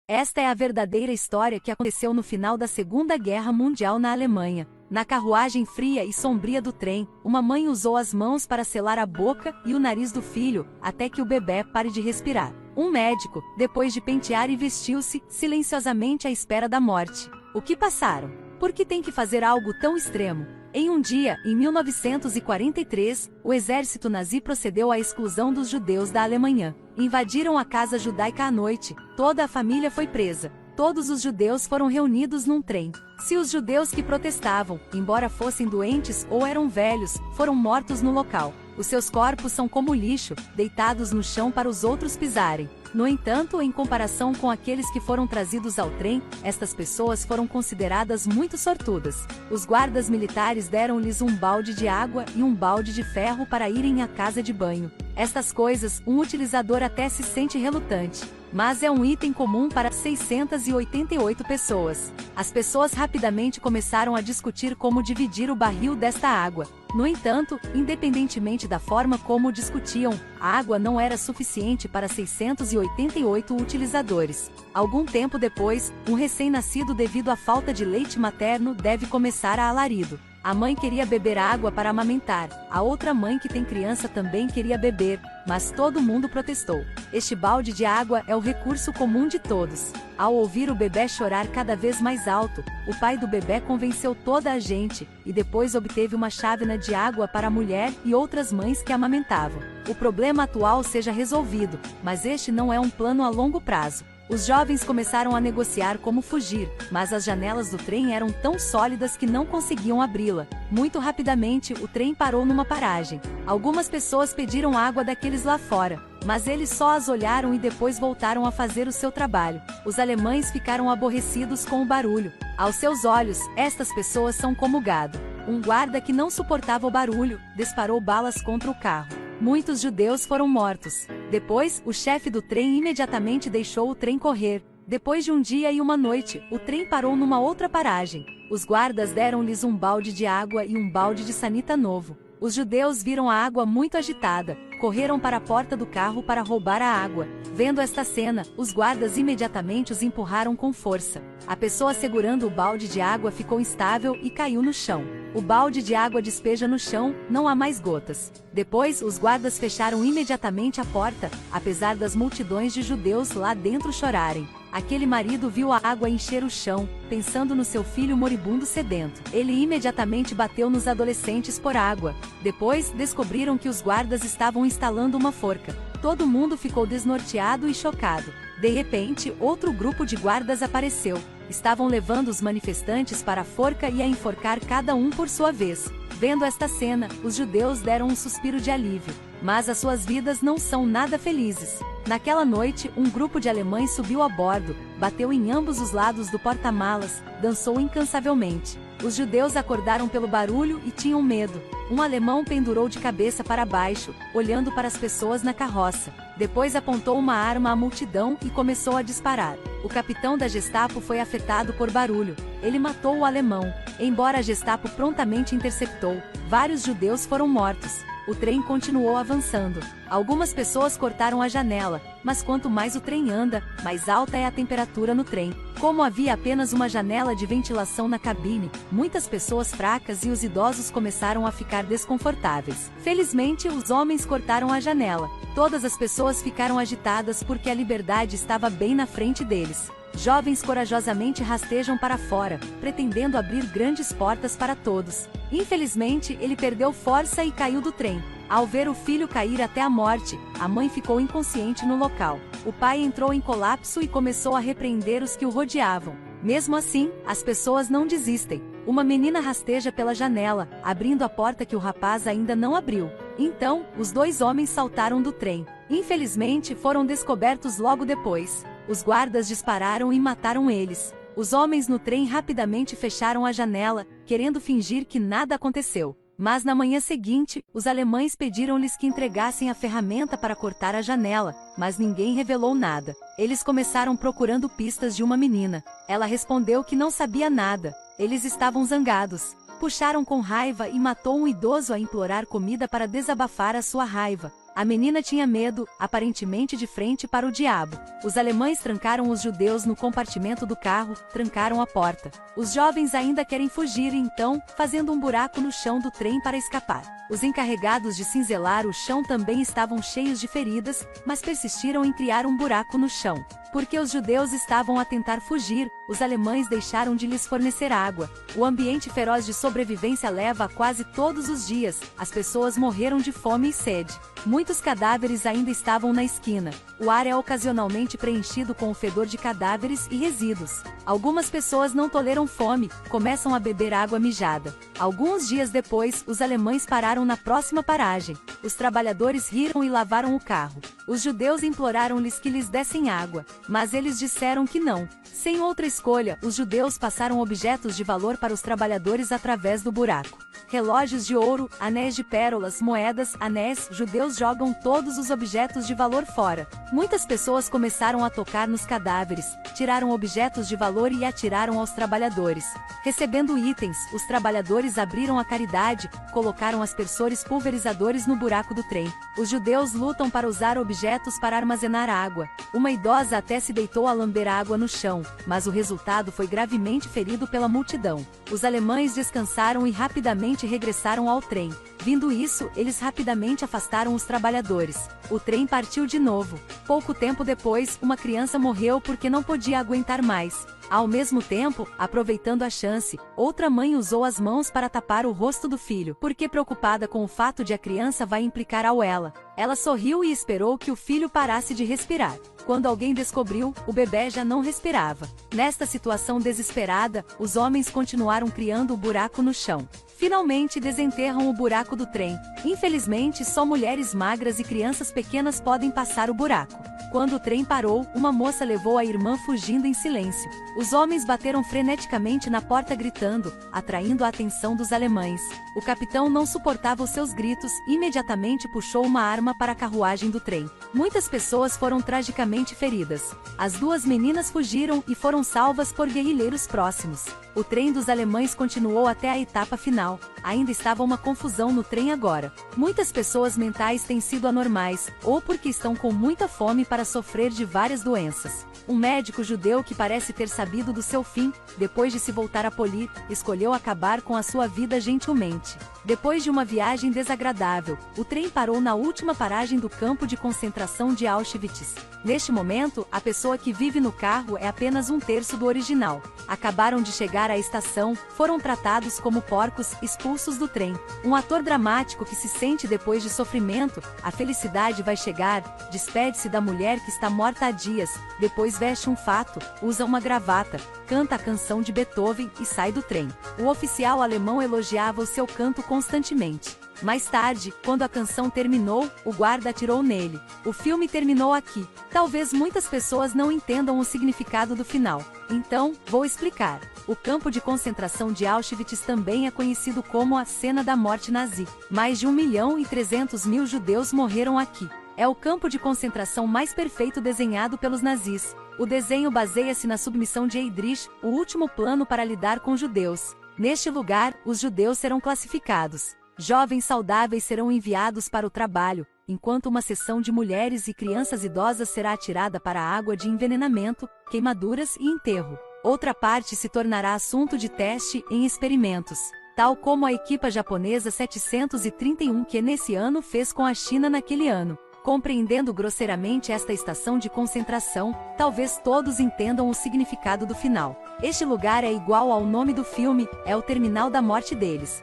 Esta é a verdadeira história que aconteceu no final da Segunda Guerra Mundial na Alemanha. Na carruagem fria e sombria do trem, uma mãe usou as mãos para selar a boca e o nariz do filho, até que o bebê pare de respirar. Um médico, depois de pentear e vestiu-se, silenciosamente à espera da morte. O que passaram? Por que tem que fazer algo tão extremo? Em um dia, em 1943, o exército nazi procedeu à exclusão dos judeus da Alemanha. Invadiram a casa judaica à noite, toda a família foi presa. Todos os judeus foram reunidos num trem. Se os judeus que protestavam, embora fossem doentes ou eram velhos, foram mortos no local, os seus corpos são como lixo, deitados no chão para os outros pisarem. No entanto, em comparação com aqueles que foram trazidos ao trem, estas pessoas foram consideradas muito sortudas. Os guardas militares deram-lhes um balde de água e um balde de ferro para irem à casa de banho. Estas coisas, um utilizador até se sente relutante, mas é um item comum para 688 pessoas. As pessoas rapidamente começaram a discutir como dividir o barril desta água. No entanto, independentemente da forma como discutiam, a água não era suficiente para 688 utilizadores. Algum tempo depois, um recém-nascido devido à falta de leite materno deve começar a alarido. A mãe queria beber água para amamentar, a outra mãe que tem criança também queria beber, mas todo mundo protestou. Este balde de água é o recurso comum de todos. Ao ouvir o bebê chorar cada vez mais alto, o pai do bebê convenceu toda a gente, e depois obteve uma chávena de água para a mulher e outras mães que amamentavam. O problema atual seja resolvido, mas este não é um plano a longo prazo. Os jovens começaram a negociar como fugir, mas as janelas do trem eram tão sólidas que não conseguiam abri-la. Muito rapidamente, o trem parou numa paragem. Algumas pessoas pediram água daqueles lá fora, mas eles só as olharam e depois voltaram a fazer o seu trabalho. Os alemães ficaram aborrecidos com o barulho. Aos seus olhos, estas pessoas são como gado. Um guarda que não suportava o barulho, disparou balas contra o carro. Muitos judeus foram mortos. Depois, o chefe do trem imediatamente deixou o trem correr. Depois de um dia e uma noite, o trem parou numa outra paragem. Os guardas deram-lhes um balde de água e um balde de sanita novo. Os judeus viram a água muito agitada, correram para a porta do carro para roubar a água. Vendo esta cena, os guardas imediatamente os empurraram com força. A pessoa segurando o balde de água ficou instável e caiu no chão. O balde de água despeja no chão, não há mais gotas. Depois, os guardas fecharam imediatamente a porta, apesar das multidões de judeus lá dentro chorarem. Aquele marido viu a água encher o chão, pensando no seu filho moribundo sedento. Ele imediatamente bateu nos adolescentes por água. Depois, descobriram que os guardas estavam instalando uma forca. Todo mundo ficou desnorteado e chocado. De repente, outro grupo de guardas apareceu. Estavam levando os manifestantes para a forca e a enforcar cada um por sua vez. Vendo esta cena, os judeus deram um suspiro de alívio. Mas as suas vidas não são nada felizes. Naquela noite, um grupo de alemães subiu a bordo, bateu em ambos os lados do porta-malas, dançou incansavelmente. Os judeus acordaram pelo barulho e tinham medo. Um alemão pendurou de cabeça para baixo, olhando para as pessoas na carroça. Depois apontou uma arma à multidão e começou a disparar. O capitão da Gestapo foi afetado por barulho. Ele matou o alemão. Embora a Gestapo prontamente interceptou, vários judeus foram mortos. O trem continuou avançando. Algumas pessoas cortaram a janela, mas quanto mais o trem anda, mais alta é a temperatura no trem. Como havia apenas uma janela de ventilação na cabine, muitas pessoas fracas e os idosos começaram a ficar desconfortáveis. Felizmente, os homens cortaram a janela. Todas as pessoas ficaram agitadas porque a liberdade estava bem na frente deles. Jovens corajosamente rastejam para fora, pretendendo abrir grandes portas para todos. Infelizmente, ele perdeu força e caiu do trem. Ao ver o filho cair até a morte, a mãe ficou inconsciente no local. O pai entrou em colapso e começou a repreender os que o rodeavam. Mesmo assim, as pessoas não desistem. Uma menina rasteja pela janela, abrindo a porta que o rapaz ainda não abriu. Então, os dois homens saltaram do trem. Infelizmente, foram descobertos logo depois. Os guardas dispararam e mataram eles. Os homens no trem rapidamente fecharam a janela, querendo fingir que nada aconteceu. Mas na manhã seguinte, os alemães pediram-lhes que entregassem a ferramenta para cortar a janela, mas ninguém revelou nada. Eles começaram procurando pistas de uma menina. Ela respondeu que não sabia nada. Eles estavam zangados. Puxaram com raiva e matou um idoso a implorar comida para desabafar a sua raiva. A menina tinha medo, aparentemente de frente para o diabo. Os alemães trancaram os judeus no compartimento do carro, trancaram a porta. Os jovens ainda querem fugir e então, fazendo um buraco no chão do trem para escapar. Os encarregados de cinzelar o chão também estavam cheios de feridas, mas persistiram em criar um buraco no chão. Porque os judeus estavam a tentar fugir, os alemães deixaram de lhes fornecer água. O ambiente feroz de sobrevivência leva quase todos os dias. As pessoas morreram de fome e sede. Muitos cadáveres ainda estavam na esquina. O ar é ocasionalmente preenchido com o fedor de cadáveres e resíduos. Algumas pessoas não toleram fome, começam a beber água mijada. Alguns dias depois, os alemães pararam na próxima paragem. Os trabalhadores riram e lavaram o carro. Os judeus imploraram-lhes que lhes dessem água, mas eles disseram que não. Sem outra escolha, os judeus passaram objetos de valor para os trabalhadores através do buraco. Relógios de ouro, anéis de pérolas, moedas, anéis, judeus jogam todos os objetos de valor fora. Muitas pessoas começaram a tocar nos cadáveres, tiraram objetos de valor e atiraram aos trabalhadores. Recebendo itens, os trabalhadores abriram a caridade, colocaram aspersores pulverizadores no buraco do trem. Os judeus lutam para usar objetos para armazenar água. Uma idosa até se deitou a lamber água no chão, mas o resultado foi gravemente ferido pela multidão. Os alemães descansaram e rapidamente regressaram ao trem. Vindo isso, eles rapidamente afastaram os trabalhadores. O trem partiu de novo. Pouco tempo depois, uma criança morreu porque não podia aguentar mais. Ao mesmo tempo, aproveitando a chance, outra mãe usou as mãos para tapar o rosto do filho, porque preocupada com o fato de a criança vai implicar ao ela. Ela sorriu e esperou que o filho parasse de respirar. Quando alguém descobriu, o bebê já não respirava. Nesta situação desesperada, os homens continuaram criando o buraco no chão. Finalmente desenterram o buraco do trem. Infelizmente, só mulheres magras e crianças pequenas podem passar o buraco. Quando o trem parou, uma moça levou a irmã fugindo em silêncio. Os homens bateram freneticamente na porta gritando, atraindo a atenção dos alemães. O capitão não suportava os seus gritos e imediatamente puxou uma arma para a carruagem do trem. Muitas pessoas foram tragicamente feridas. As duas meninas fugiram e foram salvas por guerrilheiros próximos. O trem dos alemães continuou até a etapa final. Ainda estava uma confusão no trem agora. Muitas pessoas mentais têm sido anormais, ou porque estão com muita fome para sofrer de várias doenças. Um médico judeu que parece ter sabido do seu fim, depois de se voltar a polir, escolheu acabar com a sua vida gentilmente. Depois de uma viagem desagradável, o trem parou na última paragem do campo de concentração de Auschwitz. Neste momento, a pessoa que vive no carro é apenas um terço do original. Acabaram de chegar à estação, foram tratados como porcos, expulsos do trem. Um ator dramático que se sente depois de sofrimento, a felicidade vai chegar, despede-se da mulher que está morta há dias, depois veste um fato, usa uma gravata, canta a canção de Beethoven e sai do trem. O oficial alemão elogiava o seu canto constantemente. Mais tarde, quando a canção terminou, o guarda atirou nele. O filme terminou aqui. Talvez muitas pessoas não entendam o significado do final. Então, vou explicar. O campo de concentração de Auschwitz também é conhecido como a cena da morte nazi. Mais de 1.300.000 judeus morreram aqui. É o campo de concentração mais perfeito desenhado pelos nazis. O desenho baseia-se na submissão de Heydrich, o último plano para lidar com judeus. Neste lugar, os judeus serão classificados. Jovens saudáveis serão enviados para o trabalho, enquanto uma seção de mulheres e crianças idosas será atirada para a água de envenenamento, queimaduras e enterro. Outra parte se tornará assunto de teste em experimentos, tal como a equipa japonesa 731 que nesse ano fez com a China naquele ano. Compreendendo grosseiramente esta estação de concentração, talvez todos entendam o significado do final. Este lugar é igual ao nome do filme, é o terminal da morte deles.